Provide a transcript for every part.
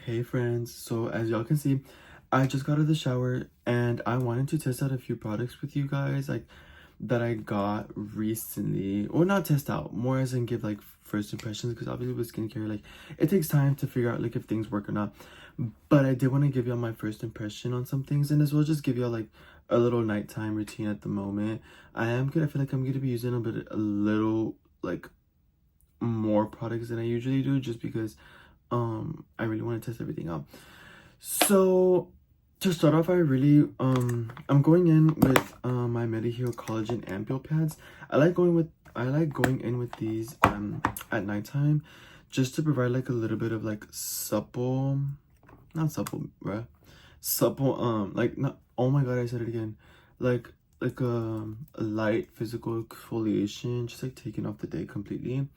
Hey friends, so as y'all can see, I just got out of the shower and I wanted to test out a few products with you guys, like that I got recently, or not test out, more as in give like first impressions, because obviously with skincare, like it takes time to figure out like if things work or not. But I did want to give y'all my first impression on some things, and as well just give y'all like a little nighttime routine at the moment. I feel like I'm gonna be using a little like more products than I usually do, just because I really want to test everything out. So to start off, I'm going in with my Medihero Collagen Ampule pads. I like going in with these at nighttime, just to provide like a little bit of like not supple, bruh, supple, like not, oh my god, I said it again, like a light physical exfoliation, just like taking off the day completely.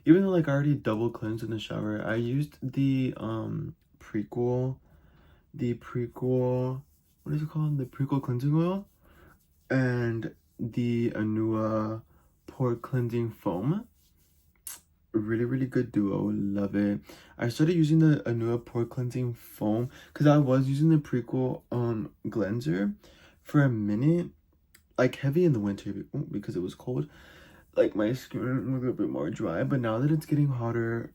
Even though like I already double cleansed in the shower, I used the Prequel, what is it called? The Prequel cleansing oil and the Anua pore cleansing foam. Really good duo, love it. I started using the Anua pore cleansing foam because I was using the Prequel cleanser for a minute, like heavy in the winter because it was cold. Like my skin was a bit more dry, but now that it's getting hotter,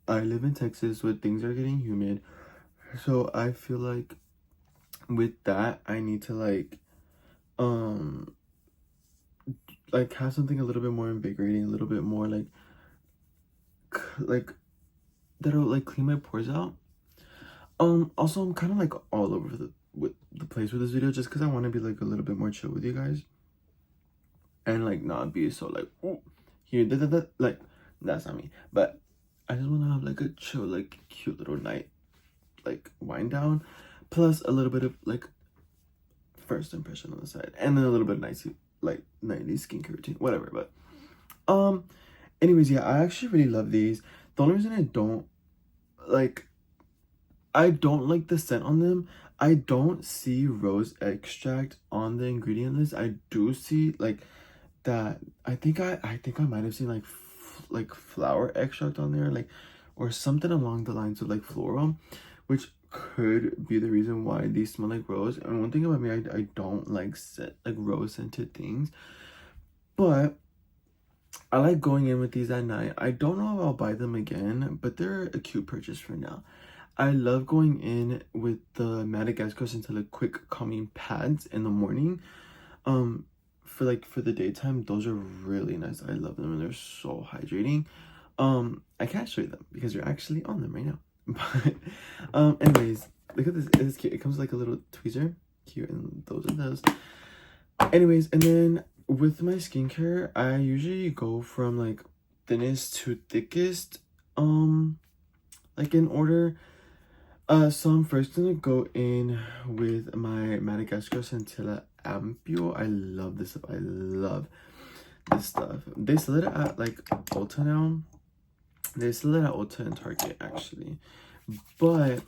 I live in Texas where things are getting humid, so I feel like with that I need to like have something a little bit more invigorating, a little bit more like that'll like clean my pores out. Also I'm kind of like all over the place with this video, just because I want to be like a little bit more chill with you guys and like not be so like, ooh, here like that's not me, but I just want to have like a chill, like cute little night like wind down, plus a little bit of like first impression on the side, and then a little bit of nice like nightly skincare routine, whatever. But anyways, yeah, I actually really love these. The only reason like I don't like the scent on them, I don't see rose extract on the ingredient list. I do see like that. I think I might have seen like flower extract on there, like, or something along the lines of like floral, which could be the reason why these smell like rose. And one thing about me, I don't like rose scented things, but I like going in with these at night. I don't know if I'll buy them again, but they're a cute purchase for now. I love going in with the Madagascar Centella Quick Calming Pads in the morning. For the daytime, those are really nice. I love them and they're so hydrating. I can't show you them because you're actually on them right now. But anyways, look at this. It's cute. It comes with like a little tweezer. Cute, and those are those. Anyways, and then with my skincare, I usually go from like thinnest to thickest, like in order. So I'm first gonna go in with my Madagascar Centella Ampule. I love this stuff. I love this stuff. They sell it at like Ulta now. They sell it at Ulta and Target actually. But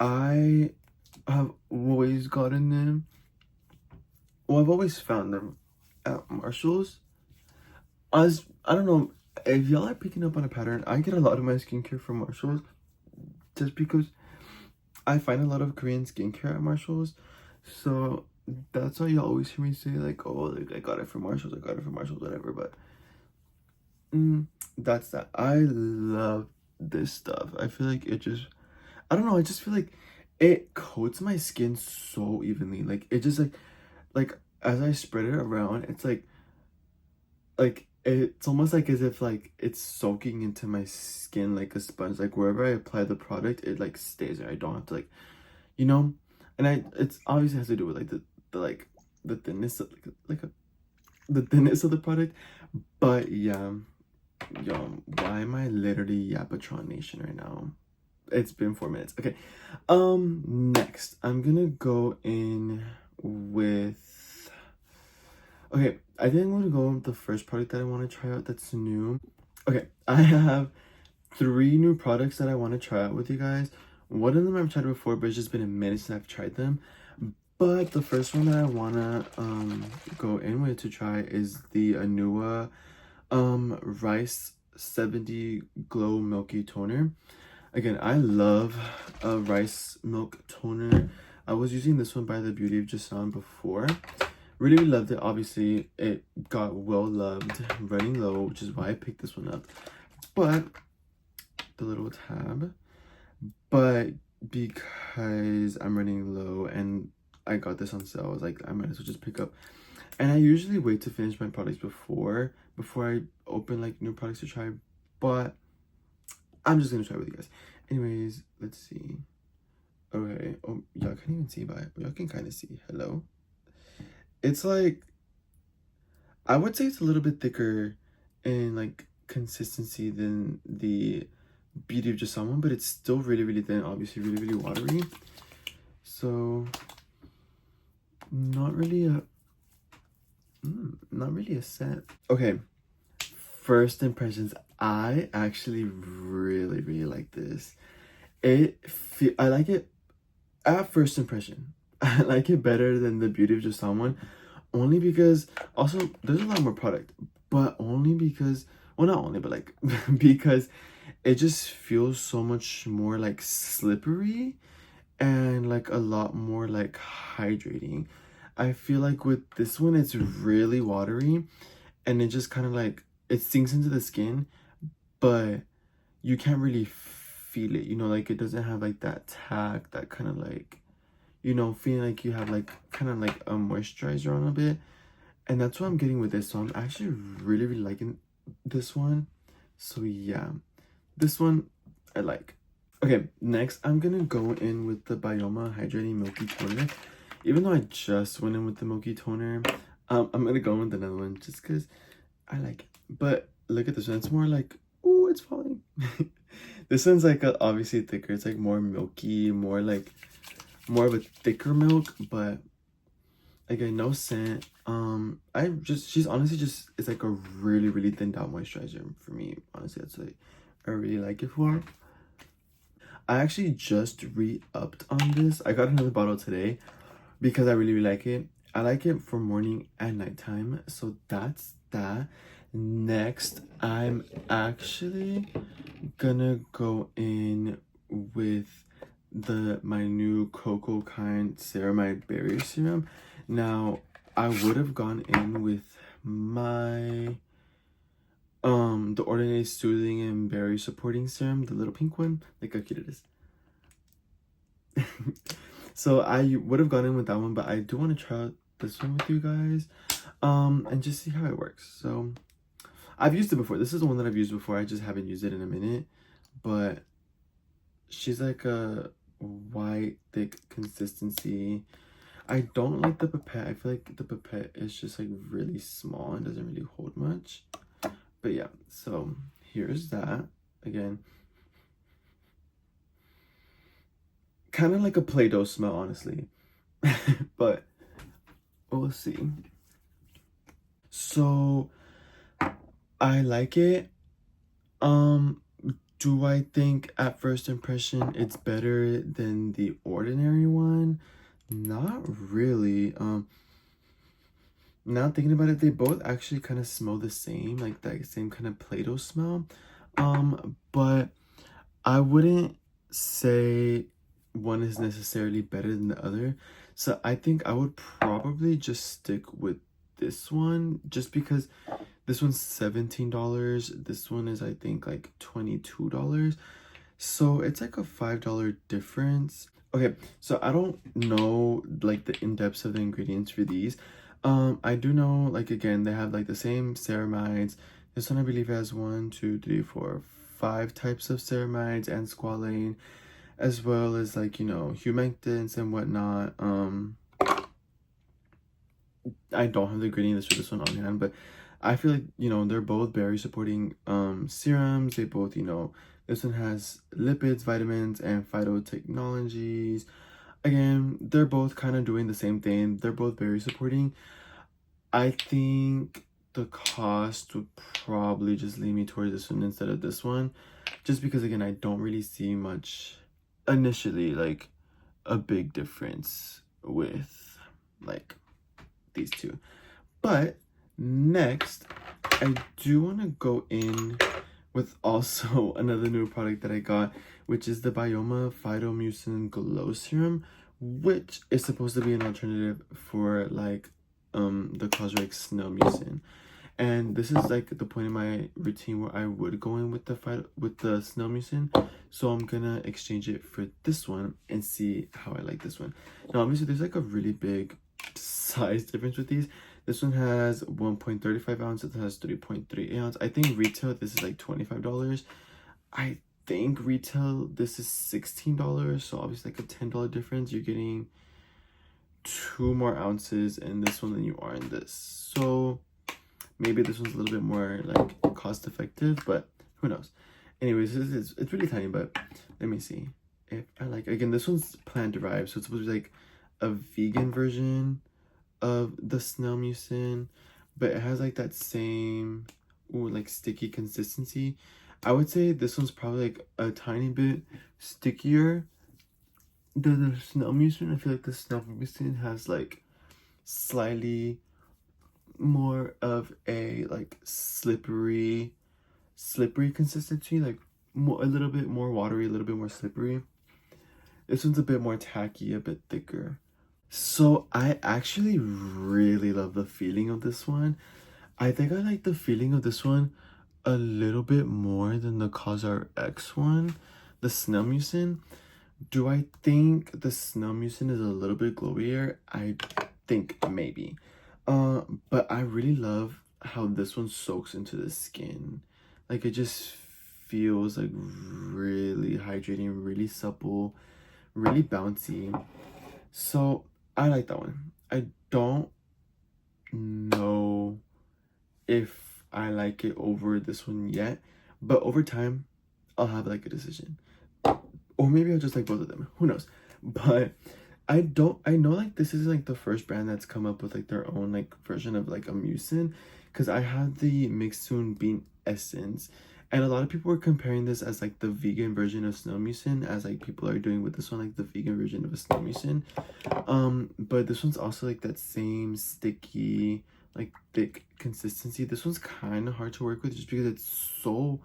I have always gotten them. Well, I've always found them at Marshall's. I don't know if y'all are picking up on a pattern. I get a lot of my skincare from Marshall's just because I find a lot of Korean skincare at Marshall's. So that's why you always hear me say like, oh, like I got it from Marshall's, I got it from Marshall's, whatever. But that's that. I love this stuff. I feel like I don't know, I just feel like it coats my skin so evenly. Like it just like as I spread it around, it's like it's almost like as if like it's soaking into my skin like a sponge. Like wherever I apply the product, it like stays there. I don't have to like, you know. And it's obviously has to do with like the thinness of the thinness of the product. But yeah, yo, why am I literally Yapatron Nation right now? It's been 4 minutes. Okay, next I'm gonna go in with, okay, I think I'm gonna go with the first product that I want to try out that's new. Okay, I have 3 new products that I want to try out with you guys. One of them I've tried before, but it's just been a minute since I've tried them. But the first one that I want to go in with to try is the Anua Rice 70 Glow Milky Toner. Again, I love rice milk toner. I was using this one by the Beauty of Jasan before. Really loved it. Obviously, it got well loved, running low, which is why I picked this one up. But the little tab, but because I'm running low and I got this on sale, I was like, I might as well just pick up. And I usually wait to finish my products before I open like new products to try, but I'm just gonna try with you guys. Anyways, let's see. Okay, oh, y'all can't even see, but y'all can kind of see. Hello. It's like, I would say it's a little bit thicker in like consistency than the Beauty of Just Someone, but it's still really, really thin, obviously really watery. So not really a set. Okay, first impressions. I actually really like this. I like it at first impression. I like it better than the Beauty of Just Someone, only because also there's a lot more product, but only because, well, not only, but like because it just feels so much more like slippery and like a lot more like hydrating. I feel like with this one it's really watery and it just kind of like it sinks into the skin, but you can't really feel it, you know, like it doesn't have like that tack, that kind of like, you know, feeling like you have like kind of like a moisturizer on a bit. And that's what I'm getting with this. So I'm actually really liking this one. So yeah, this one I like. Okay, next I'm gonna go in with the Bioma Hydrating Milky Toner. Even though I just went in with the Milky Toner, I'm gonna go in with another one just because I like it. But look at this one, it's more like, oh, it's falling. This one's like obviously thicker, it's like more milky, more of a thicker milk, but again, no scent. She's honestly just, it's like a really thinned out moisturizer for me. Honestly, that's like I really like it for. I actually just re-upped on this. I got another bottle today because I really like it. I like it for morning and nighttime, so that's that. Next, I'm actually gonna go in with my new Cocoa Kind Ceramide Barrier Serum. Now, I would have gone in with my the Ordinary Soothing and Berry Supporting Serum, the little pink one. Look how cute it is. So I would have gone in with that one, but I do want to try out this one with you guys and just see how it works. So I've used it before. This is the one that I've used before. I just haven't used it in a minute, but she's like a white thick consistency. I don't like the pipette. I feel like the pipette is just like really small and doesn't really hold much. But yeah, so here's that. Again, kind of like a Play-Doh smell, honestly. But we'll see. So I like it. Do I think at first impression it's better than the ordinary one? Not really. Now thinking about it, they both actually kind of smell the same, like that same kind of Play-Doh smell. But I wouldn't say one is necessarily better than the other. So I think I would probably just stick with this one just because this one's $17. This one is, I think, like $22. So it's like a $5 difference. Okay, so I don't know like the in-depths of the ingredients for these. I do know, like, again, they have like the same ceramides. This one I believe has 1, 2, 3, 4, 5 types of ceramides and squalane, as well as like, you know, humectants and whatnot. I don't have the ingredient list for this one on hand, but I feel like, you know, they're both berry supporting serums. They both, you know, this one has lipids, vitamins, and phytotechnologies. Again, they're both kind of doing the same thing. They're both berry supporting. I think the cost would probably just lead me towards this one instead of this one, just because, again, I don't really see much initially, like a big difference with like these two. But next, I do want to go in with also another new product that I got, which is the Bioma Phytomucin Glow Serum, which is supposed to be an alternative for like the Cosrx Snow Mucin. And this is like the point in my routine where I would go in with the Snow Mucin. So I'm gonna exchange it for this one and see how I like this one. Now obviously there's like a really big size difference with these. This one has 1.35 ounce, it has 3.3 ounce. I think retail this is like $25. I think retail this is $16, so obviously like a $10 difference. You're getting 2 more ounces in this one than you are in this, so maybe this one's a little bit more like cost effective, but who knows. Anyways, it's really tiny, but let me see if I like it. Again, this one's plant derived, so it's supposed to be like a vegan version of the Snow Mucin, but it has like that same like sticky consistency. I would say this one's probably like a tiny bit stickier than the Snow Mucin. I feel like the Snow Mucin has like slightly more of a like slippery consistency, like a little bit more watery, a little bit more slippery. This one's a bit more tacky, a bit thicker. So I actually really love the feeling of this one. I think I like the feeling of this one a little bit more than the CosRX one, the Snow Mucin. Do I think the Snow Mucin is a little bit glowier? I think maybe. But I really love how this one soaks into the skin. Like it just feels like really hydrating, really supple, really bouncy. So I like that one. I don't know if I like it over this one yet, but over time I'll have like a decision. Or maybe I'll just like both of them. Who knows? But I know like this is like the first brand that's come up with like their own like version of like a mucin, because I had the Mixun Bean Essence, and a lot of people were comparing this as like the vegan version of Snow Mucin, as like people are doing with this one, like the vegan version of a Snow Mucin. But this one's also like that same sticky, like thick consistency. This one's kind of hard to work with just because it's so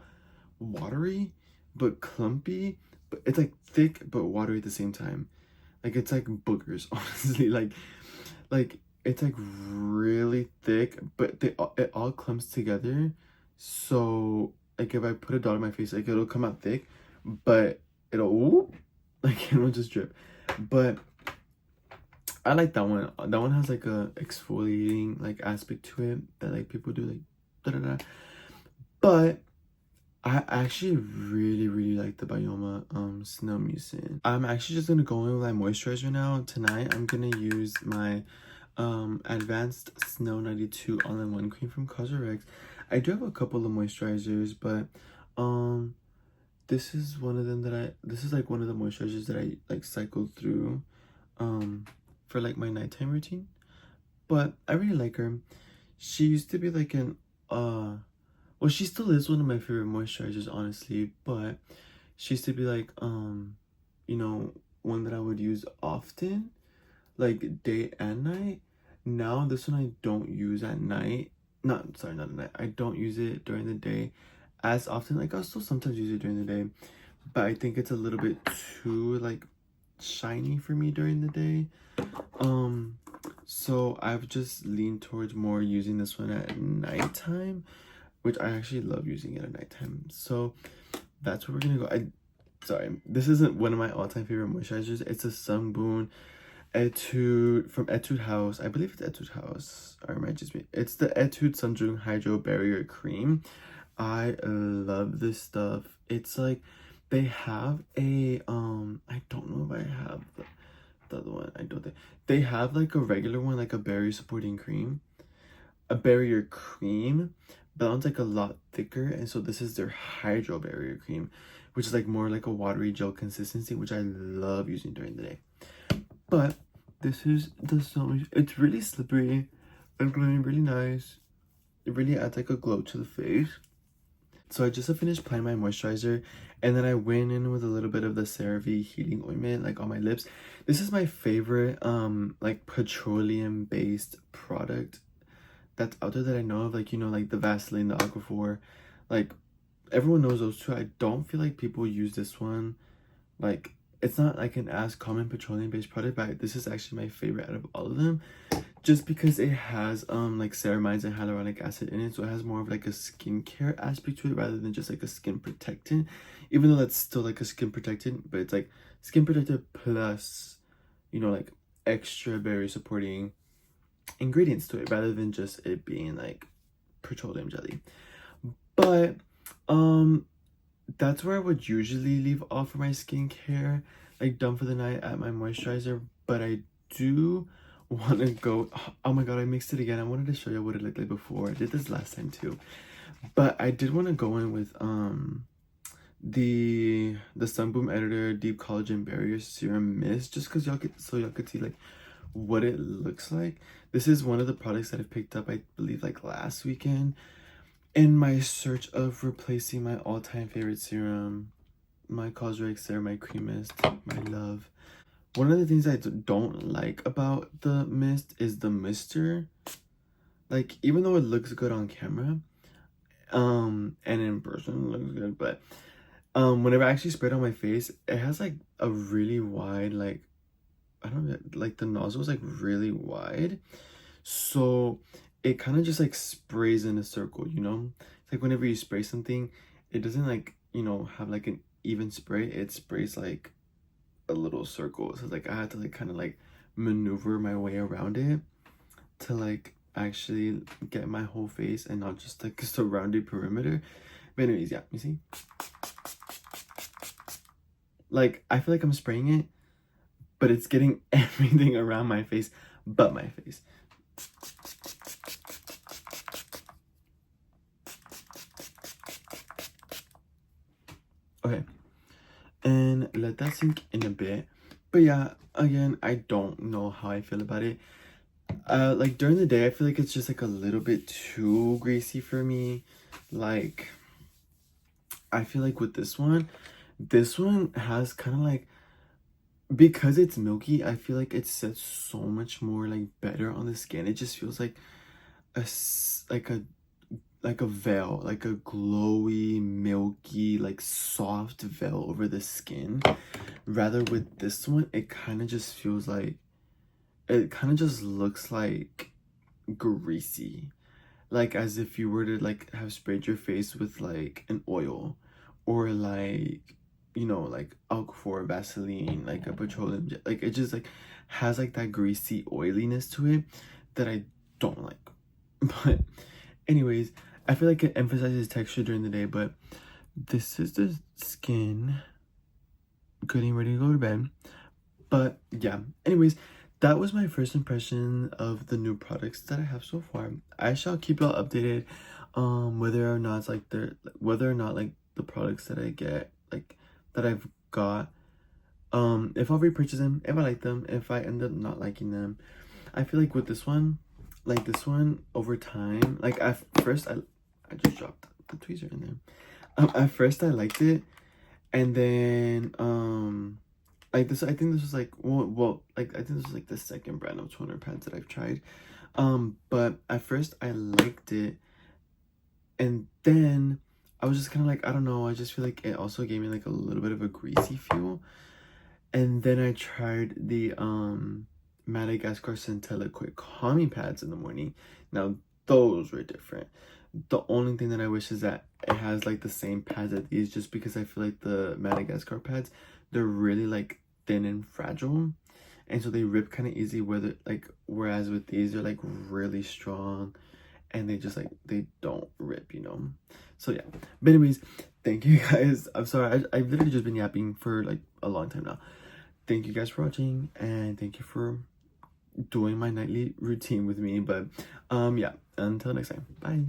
watery but clumpy, but it's like thick but watery at the same time. Like it's like boogers, honestly. Like it's like really thick, but it all clumps together. So like if I put a dot on my face, like it'll come out thick, but it'll like it'll just drip. But I like that one. That one has like a exfoliating like aspect to it that like people do like da da da. But I actually really like the Bioma Snow Mucin. I'm actually just gonna go in with my moisturizer now. Tonight I'm gonna use my Advanced Snow 92 All-in-One Cream from CosRX. I do have a couple of moisturizers, but this is one of them that this is like one of the moisturizers that I like cycled through for like my nighttime routine. But I really like her. She used to be like an well, she still is one of my favorite moisturizers, honestly, but she used to be like, you know, one that I would use often, like day and night. Now, this one I don't use at night. Not at night. I don't use it during the day as often. Like, I'll still sometimes use it during the day, but I think it's a little bit too, like, shiny for me during the day. So I've just leaned towards more using this one at nighttime, which I actually love using it at nighttime. So that's where we're gonna go. Sorry, this isn't one of my all-time favorite moisturizers. It's a Sunboon Etude from Etude House. I believe it's Etude House, or it might just be. It's the Etude Sundew Hydro Barrier Cream. I love this stuff. It's like they have a I don't know if I have the other one. I don't think they have like a regular one, like a barrier supporting cream, a barrier cream, but that one's like a lot thicker, and so this is their Hydro Barrier Cream, which is like more like a watery gel consistency, which I love using during the day. But this is the Snow. It's really slippery and glowing, really nice. It really adds like a glow to the face. So I just finished applying my moisturizer, and then I went in with a little bit of the CeraVe heating ointment like on my lips. This is my favorite like petroleum based product that's out there that I know of, like, you know, like the Vaseline, the Aquaphor, like everyone knows those two. I don't feel like people use this one. Like, it's not like an as common petroleum based product, but this is actually my favorite out of all of them, just because it has like ceramides and hyaluronic acid in it, so it has more of like a skincare aspect to it rather than just like a skin protectant, even though that's still like a skin protectant, but it's like skin protectant plus, you know, like extra barrier supporting ingredients to it rather than just it being like petroleum jelly. But that's where I would usually leave off for my skincare, like done for the night at my moisturizer. But I do want to go, oh my god, I mixed it again. I wanted to show you what it looked like before. I did this last time too, but I did want to go in with the Sun Boom Editor Deep Collagen Barrier Serum Mist, just because y'all could see like what it looks like. This is one of the products that I picked up, I believe, like last weekend in my search of replacing my all-time favorite serum, my Cosrx Ceramide Cream Mist, my love. One of the things I don't like about the mist is the mister. Like, even though it looks good on camera, and in person it looks good, but whenever I actually spray it on my face, it has like a really wide, like, I don't know, like the nozzle is like really wide, so it kind of just like sprays in a circle, you know? It's like whenever you spray something, it doesn't like, you know, have like an even spray. It sprays like a little circle. So it's like I had to like kind of like maneuver my way around it to like actually get my whole face and not just like a surrounded perimeter. But anyways, yeah, you see? Like, I feel like I'm spraying it, but it's getting everything around my face but my face. Okay, and let that sink in a bit. But yeah, again, I don't know how I feel about it. Like during the day, I feel like it's just like a little bit too greasy for me. Like, I feel like with this one has kind of like, because it's milky, I feel like it sets so much more like better on the skin. It just feels like like a veil, like a glowy, milky, like soft veil over the skin. Rather with this one, it kind of just feels like, it kind of just looks like greasy. Like as if you were to like have sprayed your face with like an oil, or like, you know, like Alkafor Vaseline, like a petroleum jet. Like it just like has like that greasy oiliness to it that I don't like. But anyways, I feel like it emphasizes texture during the day, but this is the skin getting ready to go to bed. But yeah, anyways, that was my first impression of the new products that I have so far. I shall keep y'all updated whether or not like the products that I get, like that I've got, if I'll repurchase them, if I like them, if I end up not liking them. I feel like with this one, over time, like at first I just dropped the tweezer in there. At first I liked it, and then like this, I think this was like, I think this was like the second brand of toner pads that I've tried. But at first I liked it, and then I was just kind of like, I don't know, I just feel like it also gave me like a little bit of a greasy feel. And then I tried the Madagascar Centella Quick Calming Pads in the morning. Now those were different. The only thing that I wish is that it has like the same pads as these, just because I feel like the Madagascar pads, they're really like thin and fragile, and so they rip kind of easy, whereas with these they're like really strong and they just like, they don't rip, you know? So yeah, but anyways, thank you guys. I'm sorry, I've literally just been yapping for like a long time now. Thank you guys for watching, and thank you for doing my nightly routine with me. But yeah, until next time, bye.